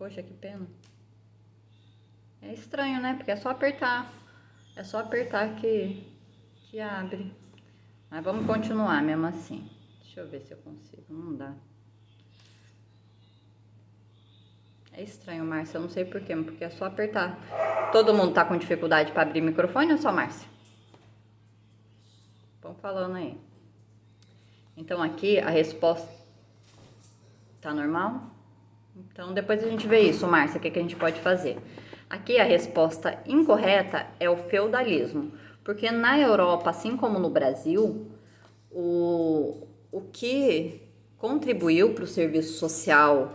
Poxa, que pena. É estranho, né? Porque é só apertar. É só apertar que abre. Mas vamos continuar mesmo assim. Deixa eu ver se eu consigo. Não dá. É estranho, Márcia. Eu não sei porquê, porque é só apertar. Todo mundo tá com dificuldade para abrir microfone ou só Márcia? Vão falando aí. Então aqui a resposta tá normal? Então depois a gente vê isso, Márcia, o que a gente pode fazer. Aqui a resposta incorreta é o feudalismo, porque na Europa, assim como no Brasil, o que contribuiu para o serviço social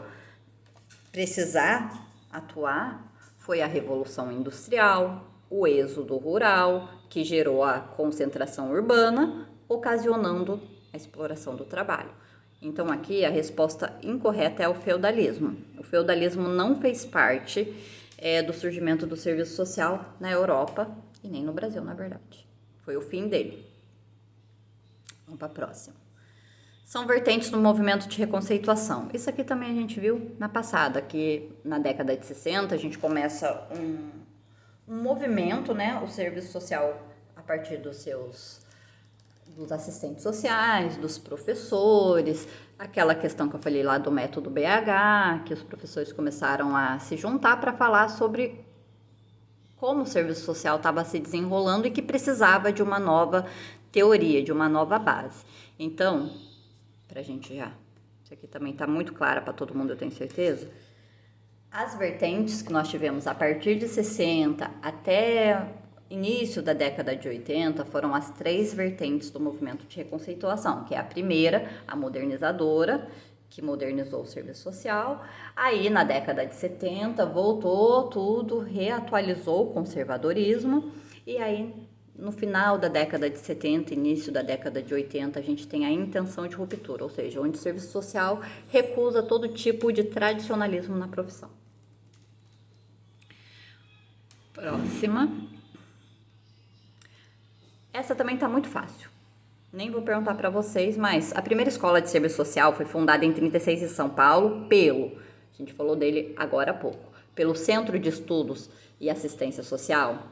precisar atuar foi a Revolução Industrial, o êxodo rural, que gerou a concentração urbana, ocasionando a exploração do trabalho. Então aqui a resposta incorreta é o feudalismo. O feudalismo não fez parte do surgimento do serviço social na Europa e nem no Brasil, na verdade. Foi o fim dele. Vamos para a próxima. São vertentes do movimento de reconceituação. Isso aqui também a gente viu na passada, que na década de 60 a gente começa um movimento, né? O serviço social a partir dos assistentes sociais, dos professores, aquela questão que eu falei lá do método BH, que os professores começaram a se juntar para falar sobre como o serviço social estava se desenrolando e que precisava de uma nova teoria, de uma nova base. Então, pra gente já, isso aqui também tá muito clara para todo mundo, eu tenho certeza. As vertentes que nós tivemos a partir de 60 até início da década de 80 foram as 3 vertentes do movimento de reconceituação, que é a primeira, a modernizadora, que modernizou o serviço social. Aí na década de 70 voltou tudo, reatualizou o conservadorismo, e aí no final da década de 70, início da década de 80, a gente tem a intenção de ruptura, ou seja, onde o serviço social recusa todo tipo de tradicionalismo na profissão. Próxima. Essa também está muito fácil. Nem vou perguntar para vocês, mas a primeira escola de serviço social foi fundada em 36 em São Paulo a gente falou dele agora há pouco, pelo Centro de Estudos e Assistência Social,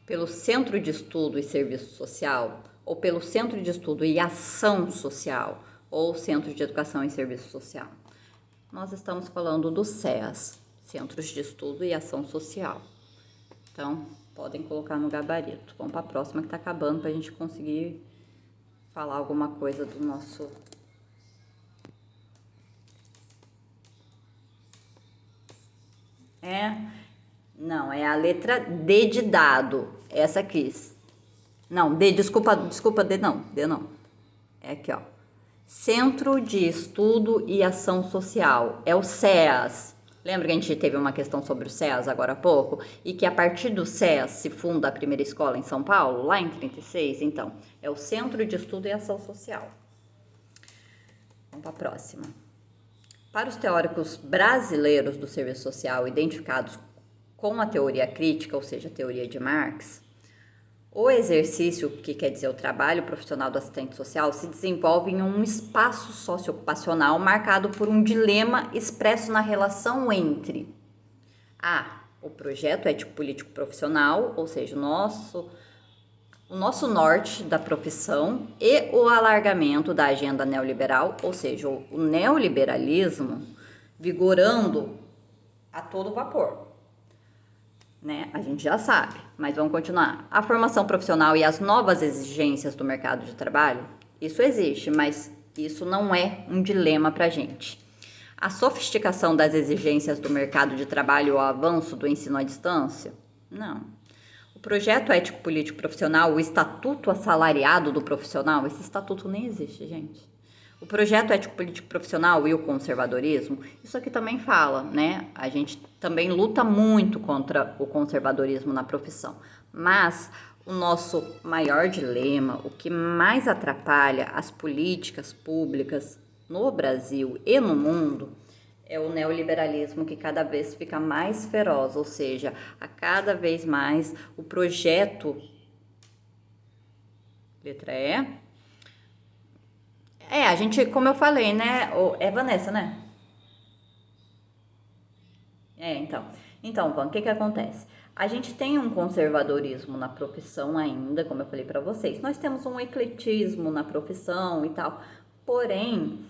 pelo Centro de Estudo e Serviço Social, ou pelo Centro de Estudo e Ação Social, ou Centro de Educação e Serviço Social. Nós estamos falando do CEAS, Centros de Estudo e Ação Social. Então, podem colocar no gabarito. Vamos para a próxima que está acabando para a gente conseguir falar alguma coisa do nosso... Não, é a letra D de dado. Essa aqui. Não, D, desculpa, D não. D não. É aqui, ó. Centro de Estudo e Ação Social. É o CEAS. Lembra que a gente teve uma questão sobre o CEAS agora há pouco? E que a partir do CEAS se funda a primeira escola em São Paulo, lá em 36? Então, é o Centro de Estudo e Ação Social. Vamos para a próxima. Para os teóricos brasileiros do serviço social identificados com a teoria crítica, ou seja, a teoria de Marx, o exercício, que quer dizer o trabalho profissional do assistente social, se desenvolve em um espaço socioocupacional marcado por um dilema expresso na relação entre o projeto ético-político profissional, ou seja, o nosso norte da profissão, e o alargamento da agenda neoliberal, ou seja, o neoliberalismo vigorando a todo vapor. Né? A gente já sabe, mas vamos continuar. A formação profissional e as novas exigências do mercado de trabalho, isso existe, mas isso não é um dilema para a gente. A sofisticação das exigências do mercado de trabalho e o avanço do ensino à distância? Não. O projeto ético-político profissional, o estatuto assalariado do profissional, esse estatuto nem existe, gente. O projeto ético-político profissional e o conservadorismo, isso aqui também fala, né? A gente também luta muito contra o conservadorismo na profissão. Mas o nosso maior dilema, o que mais atrapalha as políticas públicas no Brasil e no mundo, é o neoliberalismo, que cada vez fica mais feroz, ou seja, a cada vez mais o projeto, letra E, a gente, como eu falei, né? É Vanessa, né? Então, Van, o que acontece? A gente tem um conservadorismo na profissão ainda, como eu falei para vocês. Nós temos um ecletismo na profissão e tal. Porém,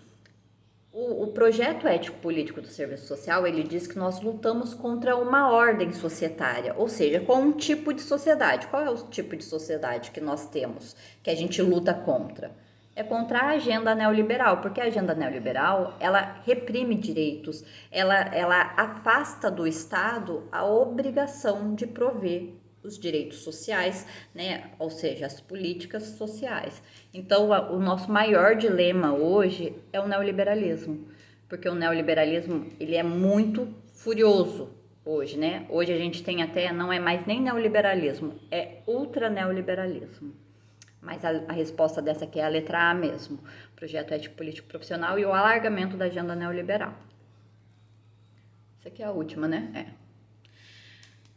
o projeto ético-político do serviço social, ele diz que nós lutamos contra uma ordem societária, ou seja, com um tipo de sociedade. Qual é o tipo de sociedade que nós temos, que a gente luta contra? É contra a agenda neoliberal, porque a agenda neoliberal, ela reprime direitos, ela afasta do Estado a obrigação de prover os direitos sociais, né? Ou seja, as políticas sociais. Então, o nosso maior dilema hoje é o neoliberalismo, porque o neoliberalismo, ele é muito furioso hoje, né? Hoje a gente tem até, não é mais nem neoliberalismo, é ultra-neoliberalismo. Mas a resposta dessa aqui é a letra A mesmo, projeto ético político profissional e o alargamento da agenda neoliberal. Essa aqui é a última, né?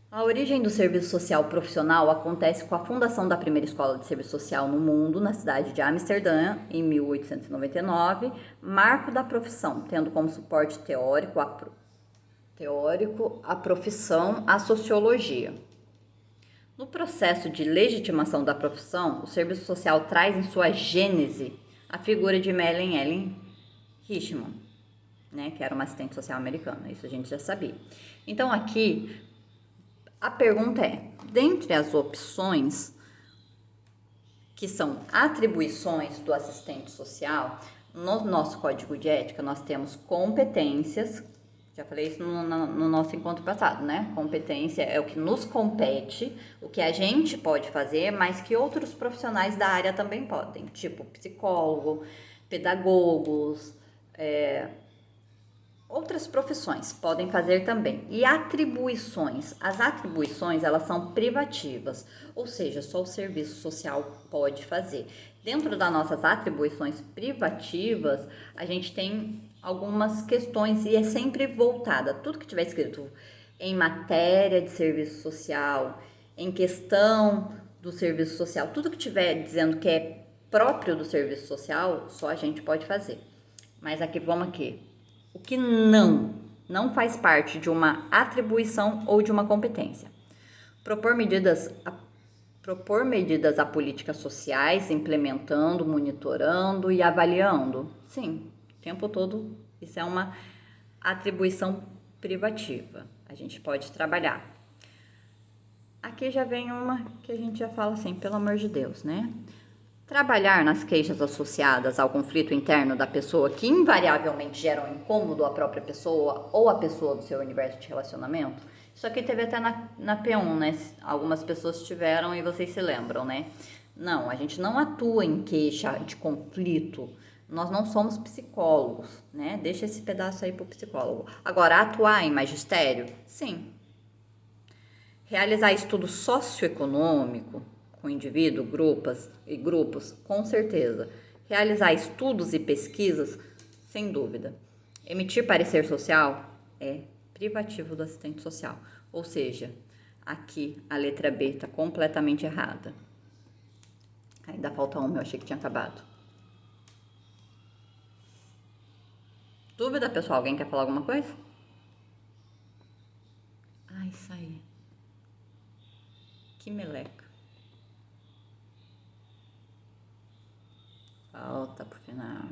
A origem do serviço social profissional acontece com a fundação da primeira escola de serviço social no mundo, na cidade de Amsterdã, em 1899, marco da profissão, tendo como suporte teórico a profissão, a sociologia. No processo de legitimação da profissão, o serviço social traz em sua gênese a figura de Mellen Ellen Richman, né, que era uma assistente social americana, isso a gente já sabia. Então aqui a pergunta é, dentre as opções que são atribuições do assistente social, no nosso código de ética nós temos competências, já falei isso no nosso encontro passado, né? Competência é o que nos compete, o que a gente pode fazer, mas que outros profissionais da área também podem, tipo psicólogo, pedagogos, outras profissões podem fazer também. E atribuições. As atribuições, elas são privativas, ou seja, só o serviço social pode fazer. Dentro das nossas atribuições privativas, a gente tem algumas questões e é sempre voltada. Tudo que tiver escrito em matéria de serviço social, em questão do serviço social, tudo que tiver dizendo que é próprio do serviço social, só a gente pode fazer. Mas vamos aqui. O que não faz parte de uma atribuição ou de uma competência. Propor medidas a políticas sociais, implementando, monitorando e avaliando. Sim, o tempo todo isso é uma atribuição privativa. A gente pode trabalhar. Aqui já vem uma que a gente já fala assim, pelo amor de Deus, né? Trabalhar nas queixas associadas ao conflito interno da pessoa que invariavelmente geram incômodo à própria pessoa ou à pessoa do seu universo de relacionamento. Isso aqui teve até na P1, né? Algumas pessoas tiveram e vocês se lembram, né? Não, a gente não atua em queixa de conflito. Nós não somos psicólogos, né? Deixa esse pedaço aí pro psicólogo. Agora, atuar em magistério? Sim. Realizar estudo socioeconômico com indivíduo, grupos, com certeza. Realizar estudos e pesquisas, sem dúvida. Emitir parecer social é privativo do assistente social. Ou seja, aqui a letra B está completamente errada. Ainda falta uma, eu achei que tinha acabado. Dúvida, pessoal? Alguém quer falar alguma coisa? Isso aí. Que meleca. Volta pro final.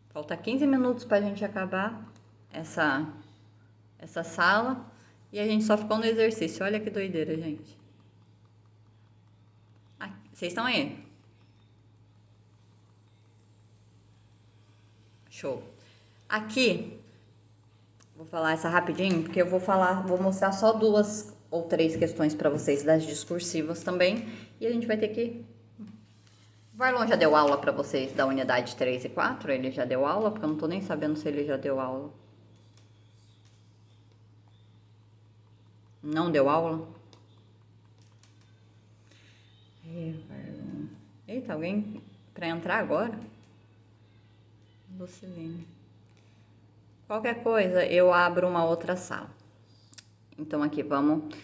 Falta 15 minutos pra gente acabar essa sala e a gente só ficou no exercício. Olha que doideira, gente. Vocês estão aí? Show. Aqui, vou falar essa rapidinho, porque vou mostrar só 2 ou 3 questões para vocês das discursivas também. E a gente vai ter que... O Varlon já deu aula para vocês da unidade 3 e 4? Ele já deu aula? Porque eu não tô nem sabendo se ele já deu aula. Não deu aula? Eita, alguém para entrar agora? Lucilene. Qualquer coisa, eu abro uma outra sala. Então, aqui, vamos...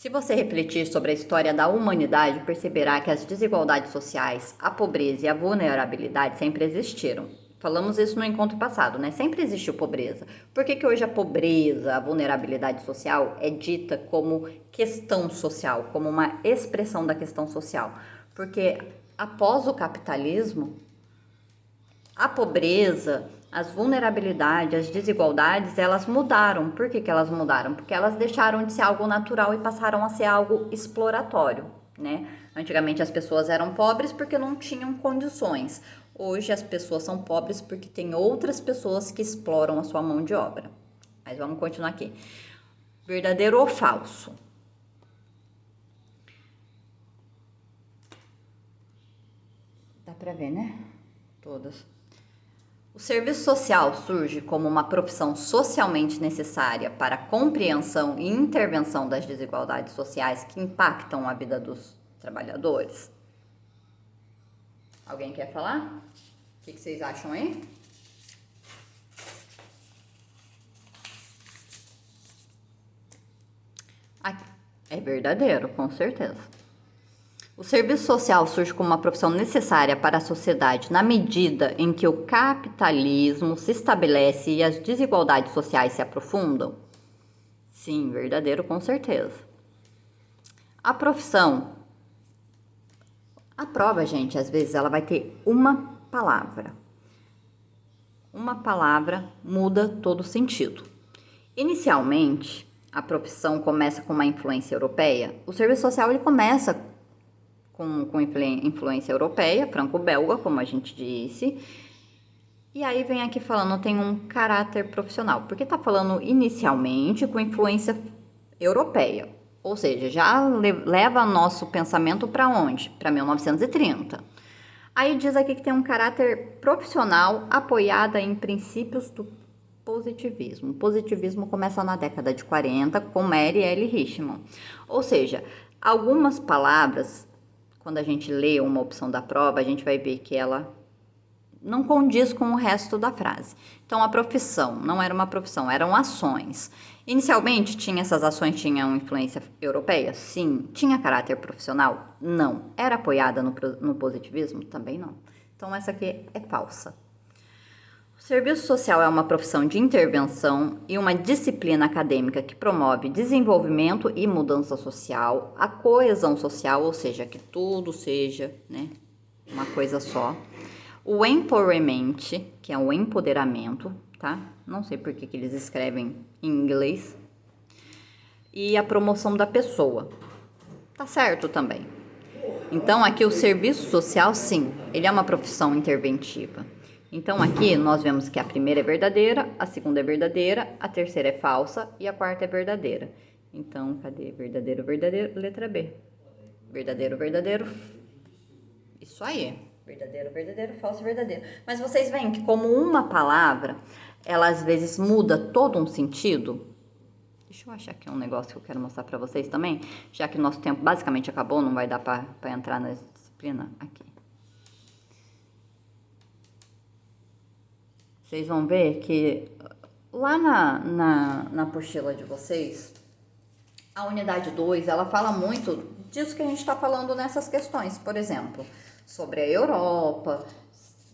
Se você refletir sobre a história da humanidade, perceberá que as desigualdades sociais, a pobreza e a vulnerabilidade sempre existiram. Falamos isso no encontro passado, né? Sempre existiu pobreza. Por que hoje a pobreza, a vulnerabilidade social é dita como questão social, como uma expressão da questão social? Porque após o capitalismo, a pobreza, as vulnerabilidades, as desigualdades, elas mudaram. Por que elas mudaram? Porque elas deixaram de ser algo natural e passaram a ser algo exploratório, né? Antigamente as pessoas eram pobres porque não tinham condições. Hoje as pessoas são pobres porque tem outras pessoas que exploram a sua mão de obra. Mas vamos continuar aqui. Verdadeiro ou falso? Dá pra ver, né? Todas. O serviço social surge como uma profissão socialmente necessária para a compreensão e intervenção das desigualdades sociais que impactam a vida dos trabalhadores. Alguém quer falar? O que vocês acham aí? É verdadeiro, com certeza. O serviço social surge como uma profissão necessária para a sociedade na medida em que o capitalismo se estabelece e as desigualdades sociais se aprofundam? Sim, verdadeiro, com certeza. A profissão. A prova, gente, às vezes ela vai ter uma palavra. Uma palavra muda todo o sentido. Inicialmente, a profissão começa com uma influência europeia. O serviço social ele começa com influência europeia, franco-belga, como a gente disse. E aí vem aqui falando, tem um caráter profissional, porque tá falando inicialmente com influência europeia. Ou seja, já leva nosso pensamento para onde? Para 1930. Aí diz aqui que tem um caráter profissional apoiada em princípios do positivismo. O positivismo começa na década de 40 com Mary L. Richmond. Ou seja, algumas palavras, quando a gente lê uma opção da prova, a gente vai ver que ela não condiz com o resto da frase. Então, a profissão não era uma profissão, eram ações. Inicialmente, essas ações tinham influência europeia? Sim. Tinha caráter profissional? Não. Era apoiada no positivismo? Também não. Então, essa aqui é falsa. O serviço social é uma profissão de intervenção e uma disciplina acadêmica que promove desenvolvimento e mudança social, a coesão social, ou seja, que tudo seja, né, uma coisa só. O empowerment, que é o empoderamento, tá? Não sei por que eles escrevem em inglês. E a promoção da pessoa. Tá certo também. Então, aqui o serviço social, sim, ele é uma profissão interventiva. Então, aqui nós vemos que a primeira é verdadeira, a segunda é verdadeira, a terceira é falsa e a quarta é verdadeira. Então, cadê verdadeiro, verdadeiro? Letra B. Verdadeiro, verdadeiro. Isso aí. Verdadeiro, verdadeiro, falso, verdadeiro. Mas vocês veem que como uma palavra, ela às vezes muda todo um sentido. Deixa eu achar aqui um negócio que eu quero mostrar pra vocês também, já que nosso tempo basicamente acabou, não vai dar pra entrar na disciplina aqui. Vocês vão ver que lá na apostila de vocês, a unidade 2, ela fala muito disso que a gente está falando nessas questões. Por exemplo, sobre a Europa,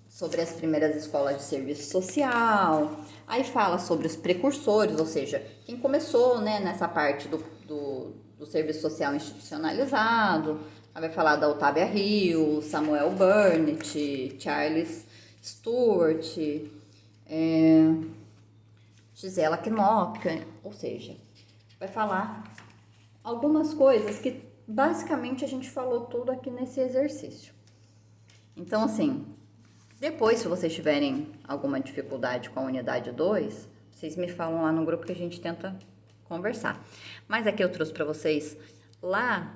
sobre as primeiras escolas de serviço social. Aí fala sobre os precursores, ou seja, quem começou, né, nessa parte do serviço social institucionalizado. Aí vai falar da Otávia Hill, Samuel Burnett, Charles Stewart, Gisela Knopp, ou seja, vai falar algumas coisas que basicamente a gente falou tudo aqui nesse exercício. Então, assim, depois, se vocês tiverem alguma dificuldade com a unidade 2, vocês me falam lá no grupo que a gente tenta conversar. Mas aqui eu trouxe para vocês, lá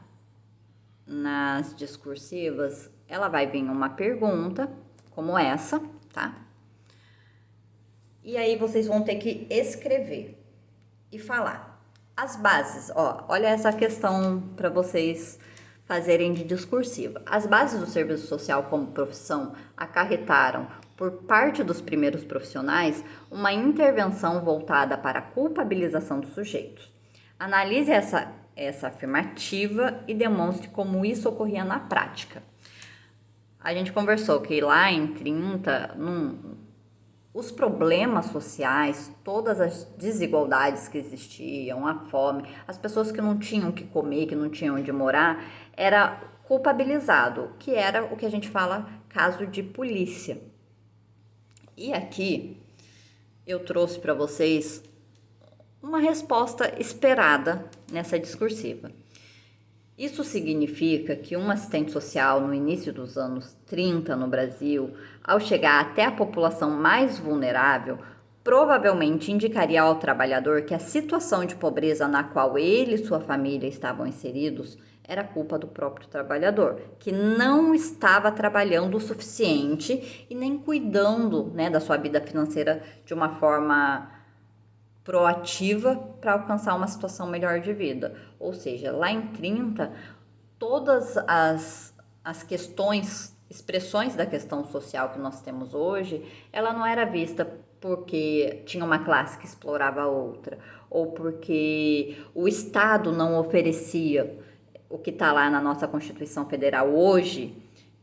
nas discursivas, ela vai vir uma pergunta como essa, tá? E aí vocês vão ter que escrever e falar. As bases, ó, olha essa questão para vocês fazerem de discursiva. As bases do serviço social como profissão acarretaram, por parte dos primeiros profissionais, uma intervenção voltada para a culpabilização dos sujeitos. Analise essa essa afirmativa e demonstre como isso ocorria na prática. A gente conversou que lá em 30, os problemas sociais, todas as desigualdades que existiam, a fome, as pessoas que não tinham o que comer, que não tinham onde morar, era culpabilizado, que era o que a gente fala caso de polícia. E aqui eu trouxe para vocês uma resposta esperada nessa discursiva. Isso significa que um assistente social no início dos anos 30 no Brasil, ao chegar até a população mais vulnerável, provavelmente indicaria ao trabalhador que a situação de pobreza na qual ele e sua família estavam inseridos era culpa do próprio trabalhador, que não estava trabalhando o suficiente e nem cuidando, né, da sua vida financeira de uma forma proativa para alcançar uma situação melhor de vida. Ou seja, lá em 30, todas as questões, expressões da questão social que nós temos hoje, ela não era vista porque tinha uma classe que explorava a outra, ou porque o Estado não oferecia o que está lá na nossa Constituição Federal hoje,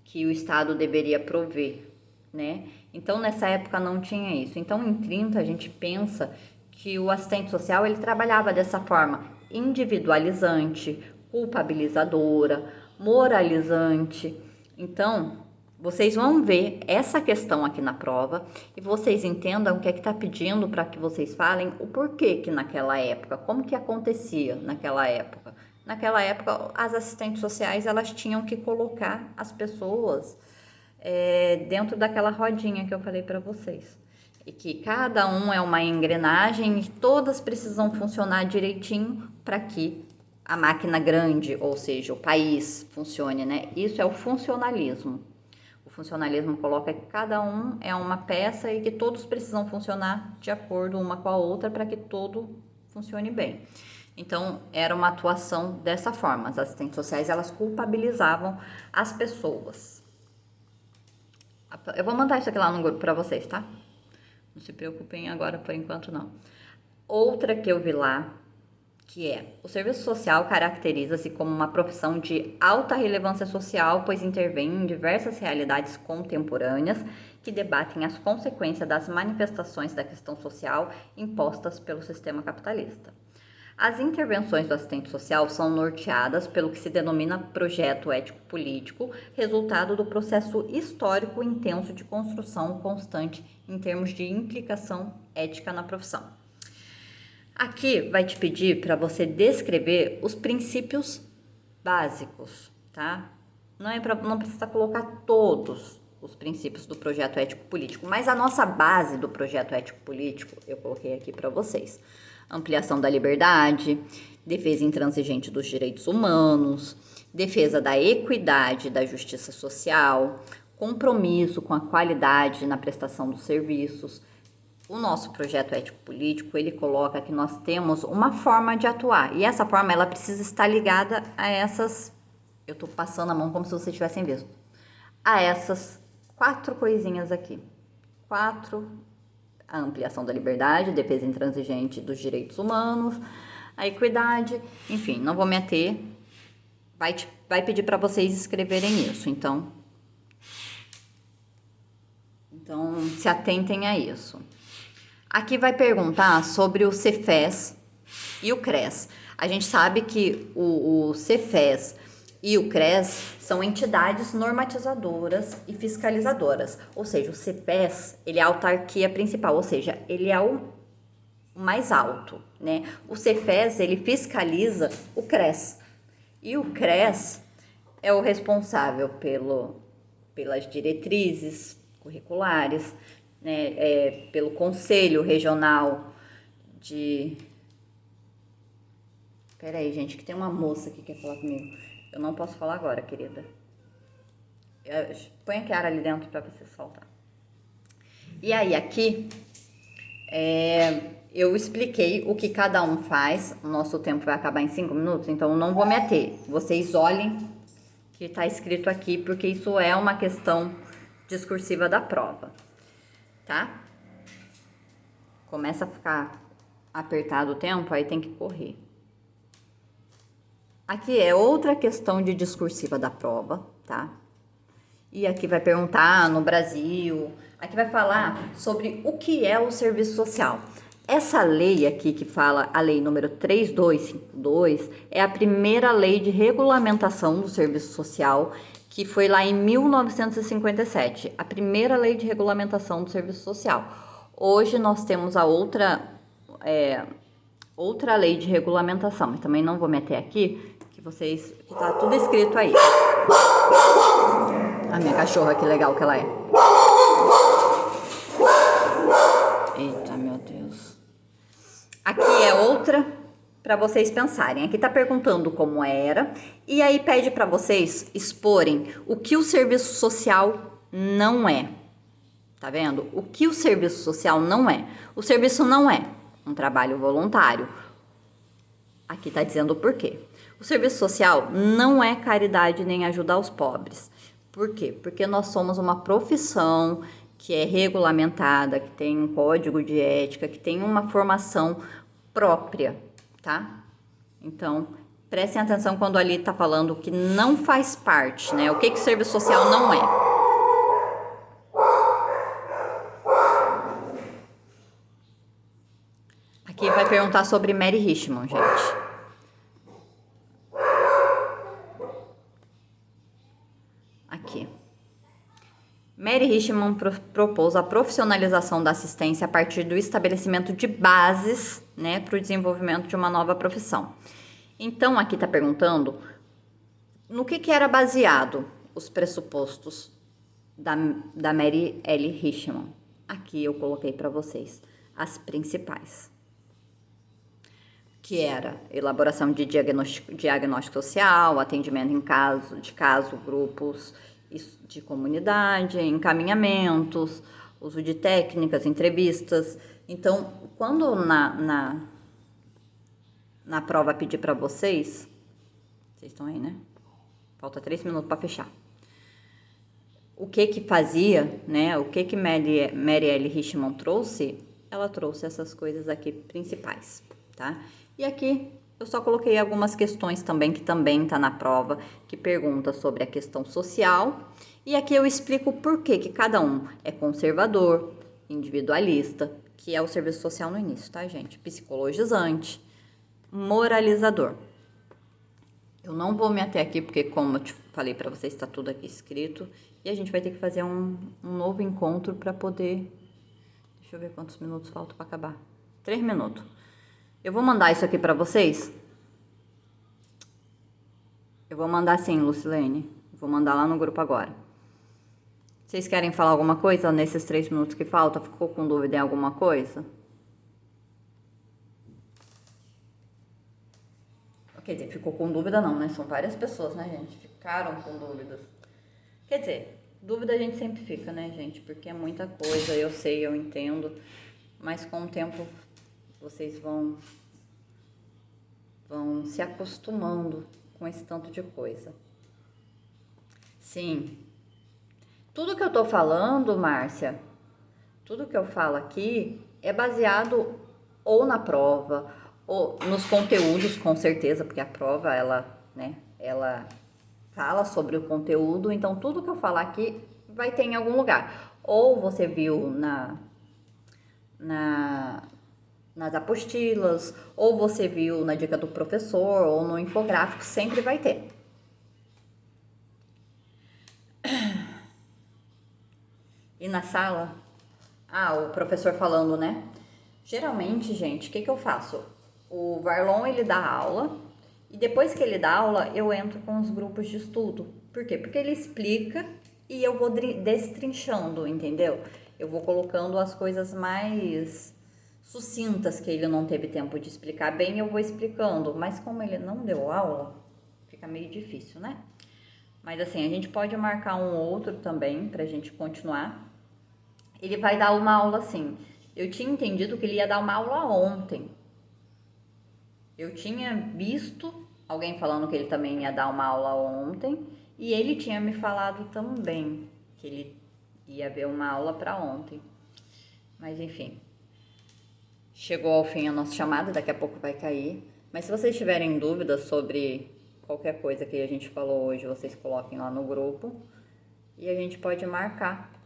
que o Estado deveria prover, né? Então, nessa época não tinha isso. Então, em 30, a gente pensa que o assistente social ele trabalhava dessa forma individualizante, culpabilizadora, moralizante. Então, vocês vão ver essa questão aqui na prova e vocês entendam o que é que está pedindo para que vocês falem o porquê que naquela época, como que acontecia naquela época. Naquela época, as assistentes sociais elas tinham que colocar as pessoas dentro daquela rodinha que eu falei para vocês. E que cada um é uma engrenagem e todas precisam funcionar direitinho para que a máquina grande, ou seja, o país, funcione, né? Isso é o funcionalismo. O funcionalismo coloca que cada um é uma peça e que todos precisam funcionar de acordo uma com a outra para que todo funcione bem. Então, era uma atuação dessa forma. As assistentes sociais, elas culpabilizavam as pessoas. Eu vou mandar isso aqui lá no grupo para vocês, tá? Não se preocupem agora, por enquanto não. Outra que eu vi lá, que é: o serviço social caracteriza-se como uma profissão de alta relevância social, pois intervém em diversas realidades contemporâneas que debatem as consequências das manifestações da questão social impostas pelo sistema capitalista. As intervenções do assistente social são norteadas pelo que se denomina projeto ético-político, resultado do processo histórico intenso de construção constante em termos de implicação ética na profissão. Aqui vai te pedir para você descrever os princípios básicos, tá? Não precisa colocar todos os princípios do projeto ético-político, mas a nossa base do projeto ético-político eu coloquei aqui para vocês. Ampliação da liberdade, defesa intransigente dos direitos humanos, defesa da equidade e da justiça social, compromisso com a qualidade na prestação dos serviços. O nosso projeto ético-político, ele coloca que nós temos uma forma de atuar, e essa forma ela precisa estar ligada a essas, eu tô passando a mão como se vocês tivessem visto, a essas 4 coisinhas aqui. 4: a ampliação da liberdade, defesa intransigente dos direitos humanos, a equidade, enfim, não vou me ater, vai pedir para vocês escreverem isso, então se atentem a isso. Aqui vai perguntar sobre o Cefes e o CRES. A gente sabe que o Cefes e o CRES são entidades normatizadoras e fiscalizadoras, ou seja, o Cefes ele é a autarquia principal, ou seja, ele é o mais alto, né? O Cefes ele fiscaliza o CRES e o CRES é o responsável pelas diretrizes curriculares, né? Pelo Conselho Regional de... Peraí, gente, que tem uma moça que quer falar comigo. Eu não posso falar agora, querida. Põe a Kiara ali dentro para você soltar. E aí, aqui, eu expliquei o que cada um faz. O nosso tempo vai acabar em 5 minutos, então eu não vou me ater. Vocês olhem que está escrito aqui, porque isso é uma questão discursiva da prova, tá? Começa a ficar apertado o tempo, aí tem que correr. Aqui é outra questão de discursiva da prova, tá? E aqui vai perguntar no Brasil, aqui vai falar sobre o que é o serviço social. Essa lei aqui que fala, a lei número 3252, é a primeira lei de regulamentação do serviço social, que foi lá em 1957, a primeira lei de regulamentação do serviço social. Hoje nós temos a outra lei de regulamentação, mas também não vou meter aqui, que tá tudo escrito aí. A minha cachorra, que legal que ela é. Eita, meu Deus. Aqui é outra para vocês pensarem. Aqui tá perguntando como era e aí pede para vocês exporem o que o serviço social não é. Tá vendo? O que o serviço social não é? O serviço não é um trabalho voluntário. Aqui tá dizendo o porquê. O serviço social não é caridade nem ajuda aos pobres. Por quê? Porque nós somos uma profissão que é regulamentada, que tem um código de ética, que tem uma formação própria, tá? Então, prestem atenção quando ali tá falando que não faz parte, né? O que o serviço social não é. Aqui vai perguntar sobre Mary Richmond, gente. Aqui. Mary Richmond propôs a profissionalização da assistência a partir do estabelecimento de bases, né, para o desenvolvimento de uma nova profissão. Então, aqui está perguntando no que era baseado os pressupostos da Mary L. Richmond. Aqui eu coloquei para vocês as principais. Que era elaboração de diagnóstico social, atendimento em caso, grupos de comunidade, encaminhamentos, uso de técnicas, entrevistas. Então, quando na prova pedir para vocês estão aí, né? Falta 3 minutos para fechar. O que fazia, né? O que Mary L. Richmond trouxe? Ela trouxe essas coisas aqui principais, tá? E aqui eu só coloquei algumas questões também, que também tá na prova, que pergunta sobre a questão social. E aqui eu explico por que cada um é conservador, individualista, que é o serviço social no início, tá, gente? Psicologizante, moralizador. Eu não vou me ater aqui, porque como eu te falei para vocês, está tudo aqui escrito. E a gente vai ter que fazer um novo encontro para poder... Deixa eu ver quantos minutos faltam para acabar. 3 minutos. Eu vou mandar isso aqui para vocês. Eu vou mandar sim, Lucilene. Vou mandar lá no grupo agora. Vocês querem falar alguma coisa nesses 3 minutos que faltam? Ficou com dúvida em alguma coisa? Quer dizer, ficou com dúvida não, né? São várias pessoas, né, gente? Ficaram com dúvidas. Quer dizer, dúvida a gente sempre fica, né, gente? Porque é muita coisa, eu sei, eu entendo. Mas com o tempo vocês vão se acostumando com esse tanto de coisa. Sim. Tudo que eu tô falando, Márcia, tudo que eu falo aqui é baseado ou na prova, ou nos conteúdos, com certeza, porque a prova, ela fala sobre o conteúdo, então tudo que eu falar aqui vai ter em algum lugar. Ou você viu nas apostilas, ou você viu na dica do professor, ou no infográfico, sempre vai ter. E na sala, o professor falando, né? Geralmente, gente, o que eu faço? O Varlon, ele dá aula, e depois que ele dá aula, eu entro com os grupos de estudo. Por quê? Porque ele explica e eu vou destrinchando, entendeu? Eu vou colocando as coisas mais sucintas que ele não teve tempo de explicar bem, eu vou explicando. Mas como ele não deu aula, fica meio difícil, né? Mas assim, a gente pode marcar um outro também pra gente continuar. Ele vai dar uma aula assim. Eu tinha entendido que ele ia dar uma aula ontem. Eu tinha visto alguém falando que ele também ia dar uma aula ontem. E ele tinha me falado também que ele ia ver uma aula para ontem. Mas enfim. Chegou ao fim a nossa chamada, daqui a pouco vai cair. Mas se vocês tiverem dúvidas sobre Qualquer coisa que a gente falou hoje, vocês coloquem lá no grupo. E a gente pode marcar